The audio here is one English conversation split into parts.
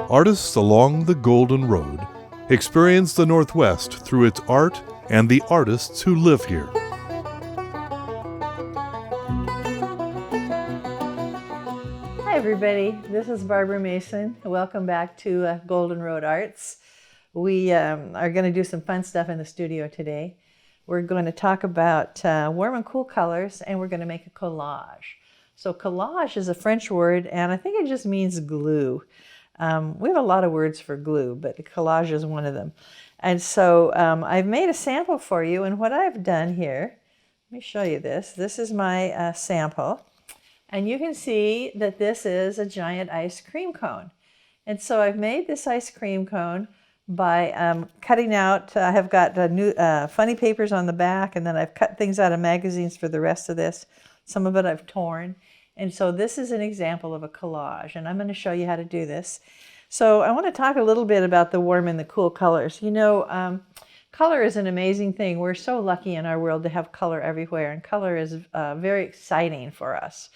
Artists along the Golden Road experience the Northwest through its art and the artists who live here. Hi everybody, this is Barbara Mason. Welcome back to Golden Road Arts. We are going to do some fun stuff in the studio today. We're going to talk about warm and cool colors, and we're going to make a collage. So collage is a French word, and I think it just means glue. We have a lot of words for glue, but collage is one of them. And so I've made a sample for you, and what I've done here, let me show you this. This is my sample, and you can see that this is a giant ice cream cone. And so I've made this ice cream cone by cutting out, I have got new funny papers on the back, and then I've cut things out of magazines for the rest of this. Some of it I've torn. And so this is an example of a collage, and I'm going to show you how to do this. So I want to talk a little bit about the warm and the cool colors. You know, color is an amazing thing. We're so lucky in our world to have color everywhere, and color is very exciting for us.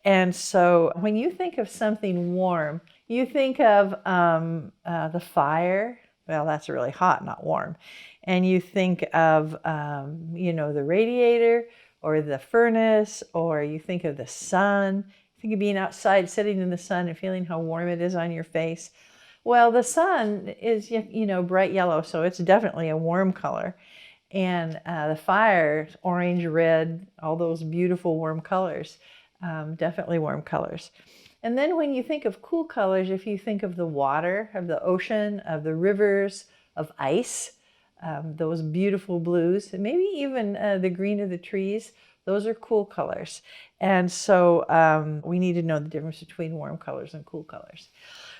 And so when you think of something warm, you think of the fire. Well, that's really hot, not warm. And you think of, you know, the radiator or the furnace, or you think of the sun. Think of being outside, sitting in the sun and feeling how warm it is on your face. Well, the sun is, you know, bright yellow, so it's definitely a warm color. And the fire, orange, red, all those beautiful warm colors, definitely warm colors. And then when you think of cool colors, if you think of the water, of the ocean, of the rivers, of ice, those beautiful blues, and maybe even the green of the trees, those are cool colors. And so we need to know the difference between warm colors and cool colors.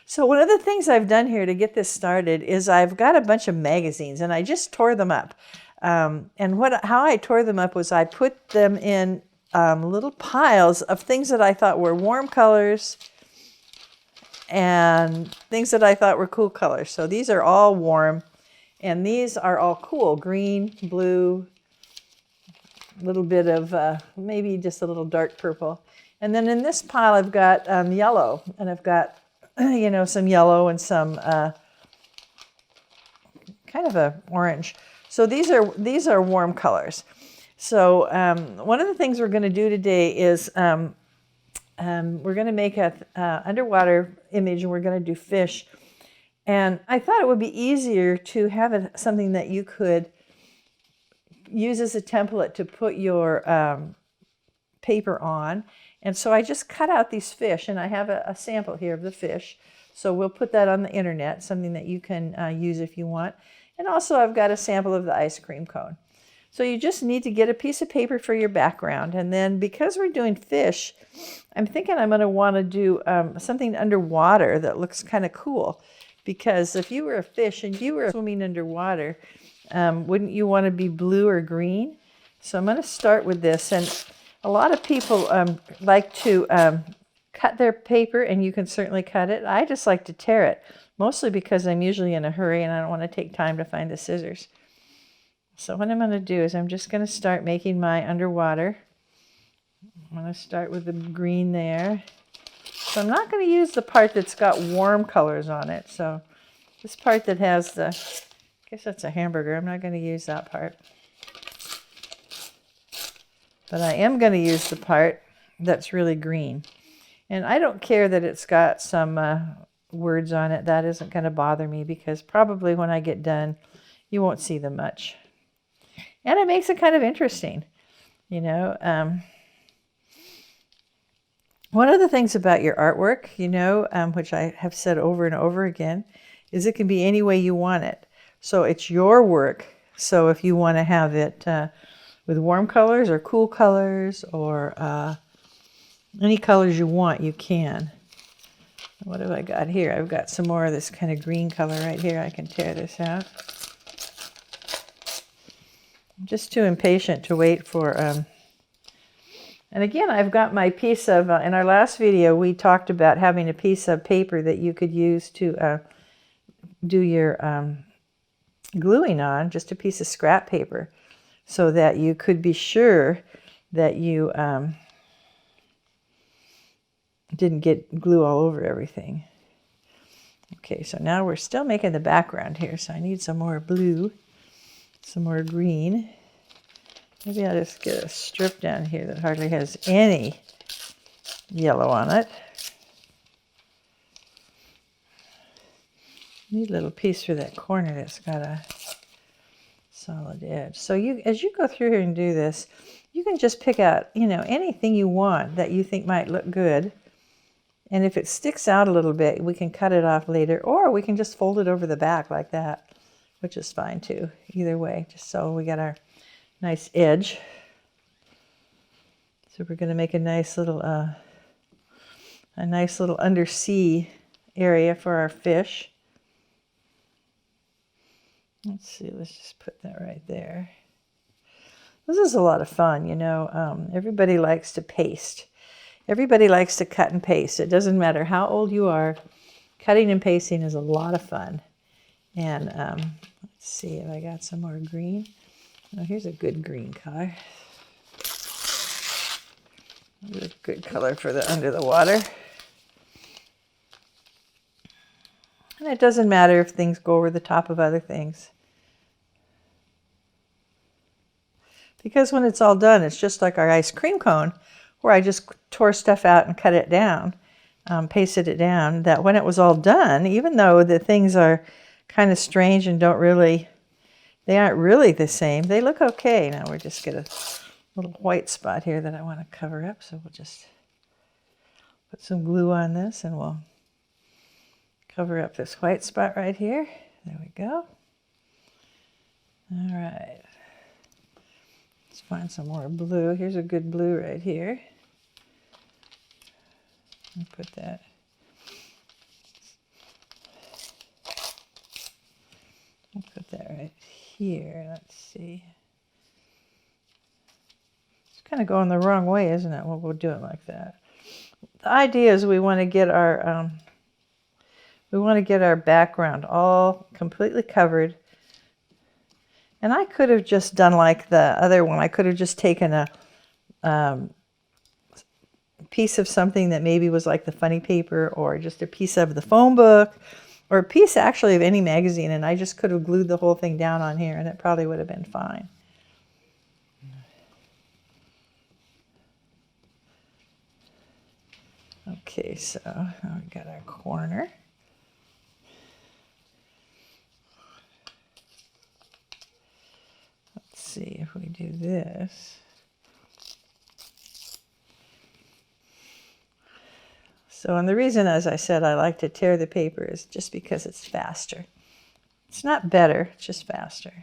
So one of the things I've done here to get this started is I've got a bunch of magazines, and I just tore them up. And how I tore them up was I put them in little piles of things that I thought were warm colors and things that I thought were cool colors. So these are all warm, and these are all cool: green, blue, a little bit of maybe just a little dark purple. And then in this pile I've got yellow, and I've got you know, some yellow and some kind of a orange. So these are warm colors. So one of the things we're going to do today is we're going to make a underwater image, and we're going to do fish. And I thought it would be easier to have something that you could use as a template to put your paper on. And so I just cut out these fish, and I have a sample here of the fish. So we'll put that on the internet, something that you can use if you want. And also I've got a sample of the ice cream cone. So you just need to get a piece of paper for your background. And then because we're doing fish, I'm thinking I'm going to want to do something underwater that looks kind of cool. Because if you were a fish and you were swimming underwater, wouldn't you want to be blue or green? So I'm going to start with this. And a lot of people like to cut their paper, and you can certainly cut it. I just like to tear it, mostly because I'm usually in a hurry and I don't want to take time to find the scissors. So what I'm going to do is I'm just going to start making my underwater. I'm going to start with the green there. So I'm not going to use the part that's got warm colors on it. So this part that has the, I guess that's a hamburger. I'm not going to use that part. But I am going to use the part that's really green. And I don't care that it's got some words on it. That isn't going to bother me, because probably when I get done, you won't see them much. And it makes it kind of interesting, you know. One of the things about your artwork, you know, which I have said over and over again, is it can be any way you want it. So it's your work. So if you want to have it with warm colors or cool colors or any colors you want, you can. What have I got here? I've got some more of this kind of green color right here. I can tear this out. I'm just too impatient to wait for... And again, I've got my piece of... in our last video, we talked about having a piece of paper that you could use to do your gluing on, just a piece of scrap paper, so that you could be sure that you didn't get glue all over everything. Okay, so now we're still making the background here, so I need some more blue, some more green. Maybe I'll just get a strip down here that hardly has any yellow on it. Neat little piece for that corner that's got a solid edge. So as you go through here and do this, you can just pick out, anything you want that you think might look good. And if it sticks out a little bit, we can cut it off later, or we can just fold it over the back like that, which is fine too. Either way, just so we got our nice edge. So we're going to make a nice little undersea area for our fish. Let's see, let's just put that right there. This is a lot of fun, everybody likes to paste. Everybody likes to cut and paste. It doesn't matter how old you are. Cutting and pasting is a lot of fun. And let's see if I got some more green. Oh, here's a good green color. Here's a good color for the under the water. And it doesn't matter if things go over the top of other things. Because when it's all done, it's just like our ice cream cone, where I just tore stuff out and cut it down, pasted it down, that when it was all done, even though the things are kind of strange and they aren't really the same, they look okay. Now we're just get a little white spot here that I want to cover up, so we'll just put some glue on this and we'll cover up this white spot right here. There we go. All right. Let's find some more blue. Here's a good blue right here. And put that. I'll put that right here. Let's see. It's kind of going the wrong way, isn't it? Well, we'll do it like that. The idea is we want to get our background all completely covered. And I could have just done like the other one. I could have just taken a piece of something that maybe was like the funny paper, or just a piece of the phone book, or a piece actually of any magazine, and I just could have glued the whole thing down on here and it probably would have been fine. Okay, so now we got our corner. Let's see if we do this. So, and the reason, as I said, I like to tear the paper is just because it's faster. It's not better, it's just faster.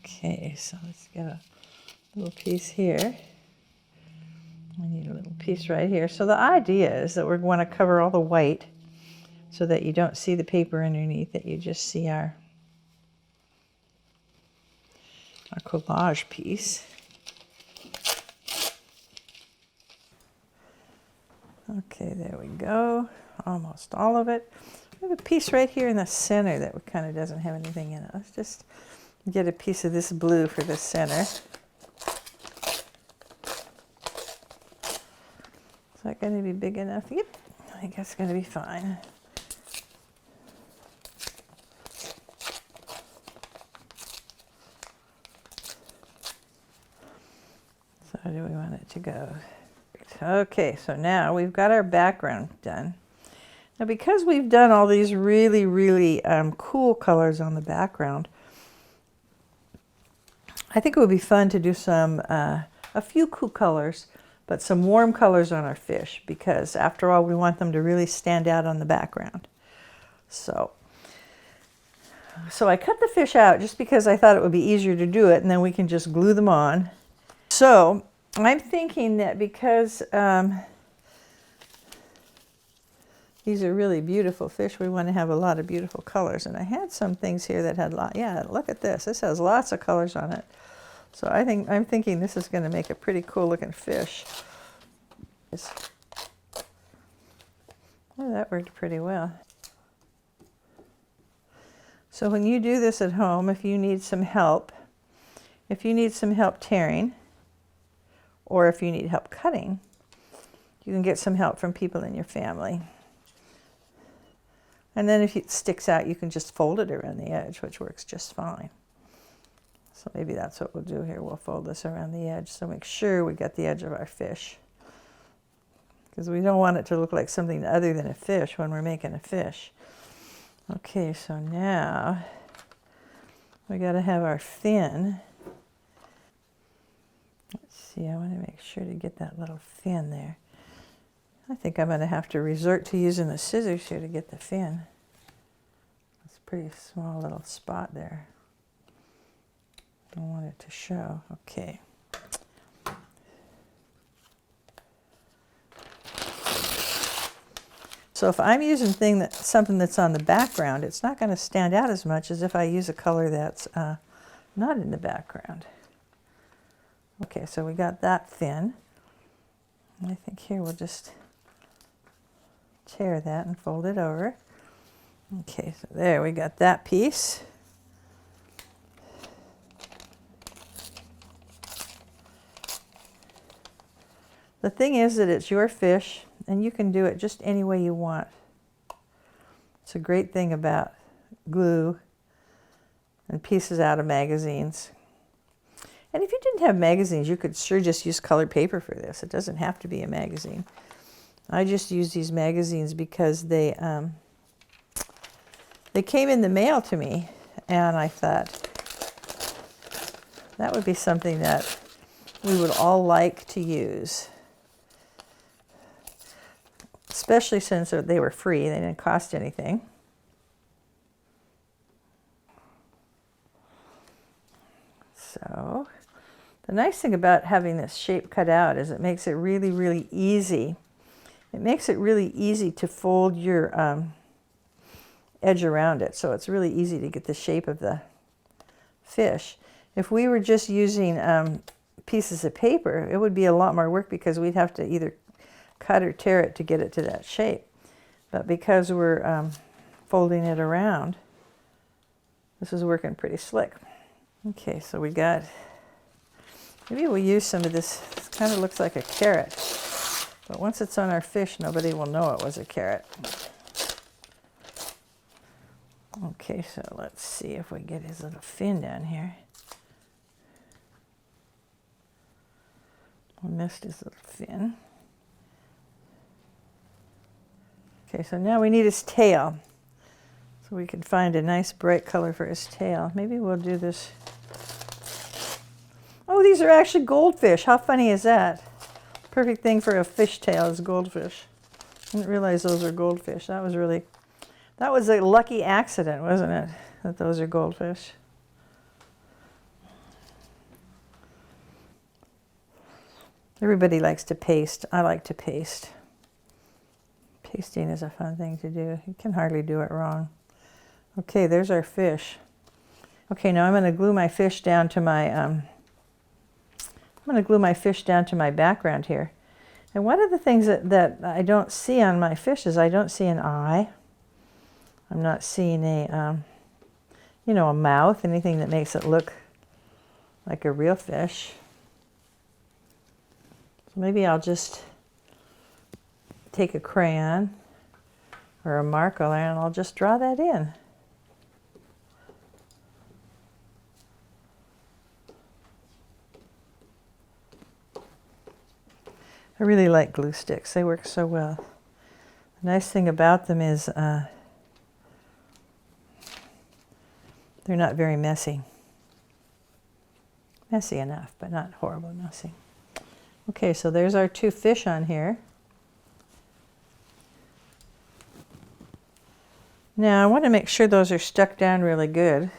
Okay, so let's get a little piece here. We need a little piece right here. So the idea is that we're going to cover all the white so that you don't see the paper underneath, that you just see our collage piece. Okay, there we go. Almost all of it. We have a piece right here in the center that kind of doesn't have anything in it. Let's just get a piece of this blue for the center. Is that going to be big enough? Yep, I think that's going to be fine. So how do we want it to go? Okay, so now we've got our background done. Now because we've done all these really, really cool colors on the background, I think it would be fun to do some, a few cool colors, but some warm colors on our fish, because after all, we want them to really stand out on the background. So I cut the fish out just because I thought it would be easier to do it, and then we can just glue them on. So I'm thinking that because these are really beautiful fish, we want to have a lot of beautiful colors. And I had some things here that had yeah, look at this. This has lots of colors on it. So I'm thinking this is going to make a pretty cool looking fish. Oh, that worked pretty well. So when you do this at home, if you need some help tearing, or if you need help cutting, You can get some help from people in your family. And then if it sticks out, you can just fold it around the edge, which works just fine. So maybe that's what we'll do here. We'll fold this around the edge. So make sure we got the edge of our fish, because we don't want it to look like something other than a fish when we're making a fish. Okay, so now we got to have our fin. Let's see, I want to make sure to get that little fin there. I think I'm going to have to resort to using the scissors here to get the fin. It's a pretty small little spot there. I want it to show. Okay. So if I'm using something that's on the background, it's not going to stand out as much as if I use a color that's not in the background. Okay, so we got that fin. I think here we'll just tear that and fold it over. Okay, so there we got that piece. The thing is that it's your fish, and you can do it just any way you want. It's a great thing about glue and pieces out of magazines. And if you didn't have magazines, you could sure just use colored paper for this. It doesn't have to be a magazine. I just use these magazines because they came in the mail to me, and I thought that would be something that we would all like to use. Especially since they were free, they didn't cost anything. So, the nice thing about having this shape cut out is it makes it really, really easy. It makes it really easy to fold your edge around it, so it's really easy to get the shape of the fish. If we were just using pieces of paper, it would be a lot more work because we'd have to either cut or tear it to get it to that shape. But because we're folding it around, this is working pretty slick. Okay, so we got, maybe we'll use some of this. It kind of looks like a carrot, but once it's on our fish, nobody will know it was a carrot. Okay, so let's see if we get his little fin down here. We missed his little fin. Okay, so now we need his tail. So we can find a nice bright color for his tail. Maybe we'll do this. Oh, these are actually goldfish. How funny is that? Perfect thing for a fish tail is goldfish. I didn't realize those are goldfish. That was a lucky accident, wasn't it? That those are goldfish. Everybody likes to paste. I like to paste. Pasting is a fun thing to do. You can hardly do it wrong. Okay, there's our fish. Okay, now I'm going to glue my fish down to my background here. And one of the things that I don't see on my fish is I don't see an eye. I'm not seeing a mouth, anything that makes it look like a real fish. So maybe I'll just take a crayon or a marker and I'll just draw that in. I really like glue sticks. They work so well. The nice thing about them is they're not very messy. Messy enough, but not horribly messy. Okay, so there's our two fish on here. Now I want to make sure those are stuck down really good.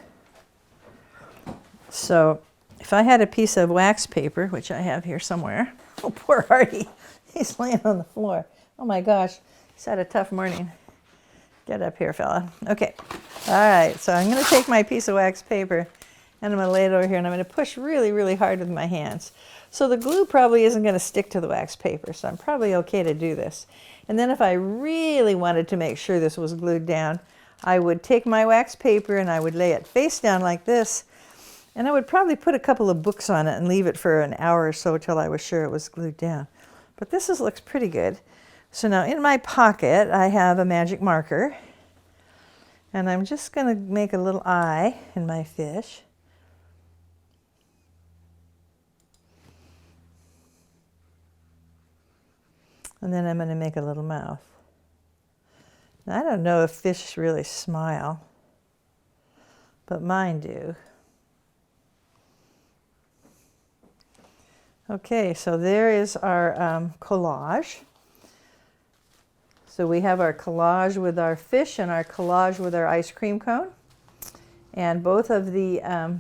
So if I had a piece of wax paper, which I have here somewhere. Oh, poor Artie. He's laying on the floor. Oh my gosh, he's had a tough morning. Get up here, fella. Okay. All right, so I'm going to take my piece of wax paper and I'm going to lay it over here and I'm going to push really, really hard with my hands. So the glue probably isn't going to stick to the wax paper, so I'm probably okay to do this. And then if I really wanted to make sure this was glued down, I would take my wax paper and I would lay it face down like this, and I would probably put a couple of books on it and leave it for an hour or so till I was sure it was glued down. But looks pretty good. So now in my pocket, I have a magic marker. And I'm just going to make a little eye in my fish. And then I'm going to make a little mouth. Now, I don't know if fish really smile, but mine do. Okay, so there is our collage. So we have our collage with our fish and our collage with our ice cream cone. And both of the, I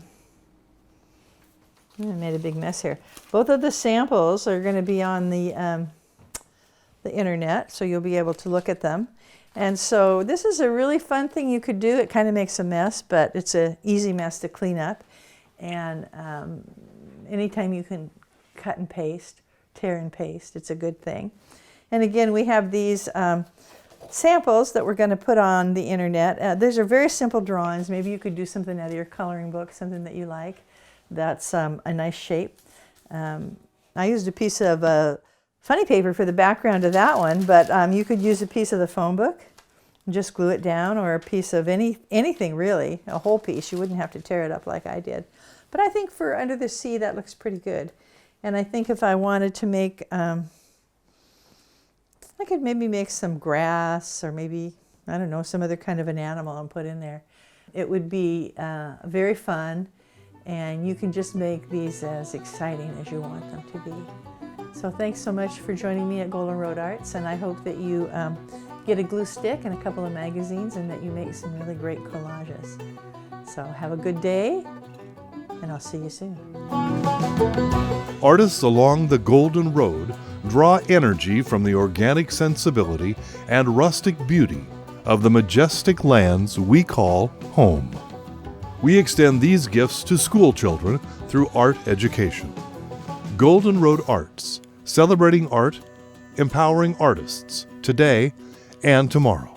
made a big mess here. Both of the samples are going to be on the internet, so you'll be able to look at them. And so this is a really fun thing you could do. It kind of makes a mess, but it's an easy mess to clean up. And anytime you can cut and paste, tear and paste, it's a good thing. And again, we have these samples that we're going to put on the internet. These are very simple drawings. Maybe you could do something out of your coloring book, something that you like. That's a nice shape. I used a piece of funny paper for the background of that one, but you could use a piece of the phone book and just glue it down, or a piece of anything really, a whole piece. You wouldn't have to tear it up like I did. But I think for Under the Sea, that looks pretty good. And I think if I wanted to make, I could maybe make some grass, or maybe, I don't know, some other kind of an animal and put in there. It would be very fun, and you can just make these as exciting as you want them to be. So thanks so much for joining me at Golden Road Arts, and I hope that you get a glue stick and a couple of magazines, and that you make some really great collages. So have a good day, and I'll see you soon. Artists along the Golden Road draw energy from the organic sensibility and rustic beauty of the majestic lands we call home. We extend these gifts to school children through art education. Golden Road Arts, celebrating art, empowering artists today and tomorrow.